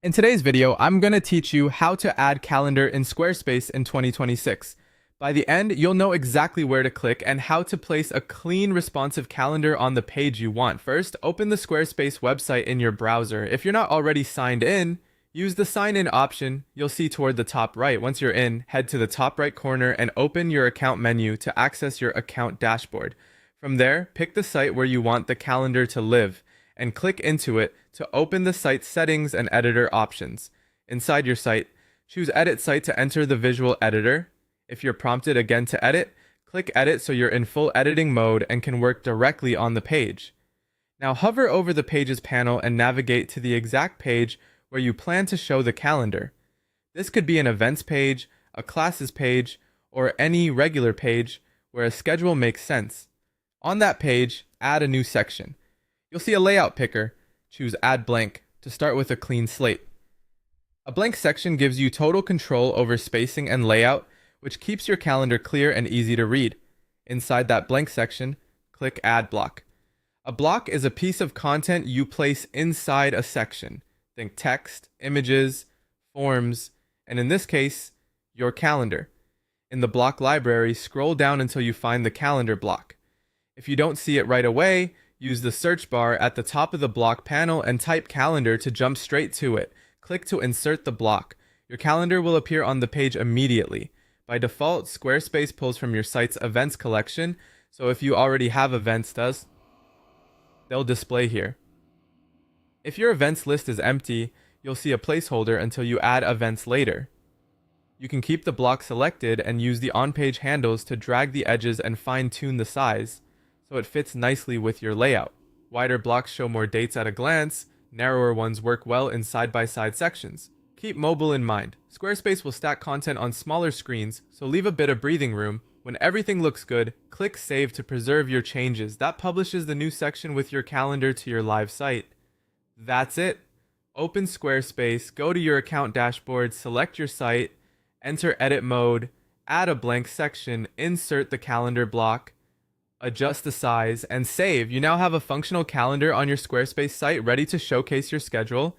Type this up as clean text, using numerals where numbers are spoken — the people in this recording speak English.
In today's video, I'm going to teach you how to add calendar in Squarespace in 2026. By the end, you'll know exactly where to click and how to place a clean, responsive calendar on the page you want. First, open the Squarespace website in your browser. If you're not already signed in, use the sign in option you'll see toward the top right. Once you're in, head to the top right corner and open your account menu to access your account dashboard. From there, pick the site where you want the calendar to live and click into it to open the site's settings and editor options. Inside your site, choose Edit Site to enter the visual editor. If you're prompted again to edit, click Edit so you're in full editing mode and can work directly on the page. Now hover over the Pages panel and navigate to the exact page where you plan to show the calendar. This could be an events page, a classes page, or any regular page where a schedule makes sense. On that page, add a new section. You'll see a layout picker. Choose Add Blank to start with a clean slate. A blank section gives you total control over spacing and layout, which keeps your calendar clear and easy to read. Inside that blank section, click Add Block. A block is a piece of content you place inside a section. Think text, images, forms, and in this case, your calendar. In the block library, scroll down until you find the calendar block. If you don't see it right away, use the search bar at the top of the block panel and type calendar to jump straight to it. Click to insert the block. Your calendar will appear on the page immediately. By default, Squarespace pulls from your site's events collection, so if you already have events, they'll display here. If your events list is empty, you'll see a placeholder until you add events later. You can keep the block selected and use the on-page handles to drag the edges and fine-tune the size, so it fits nicely with your layout. Wider blocks show more dates at a glance, narrower ones work well in side-by-side sections. Keep mobile in mind. Squarespace will stack content on smaller screens, so leave a bit of breathing room. When everything looks good, click Save to preserve your changes. That publishes the new section with your calendar to your live site. That's it. Open Squarespace, go to your account dashboard, select your site, enter edit mode, add a blank section, insert the calendar block, adjust the size, and save. You now have a functional calendar on your Squarespace site ready to showcase your schedule.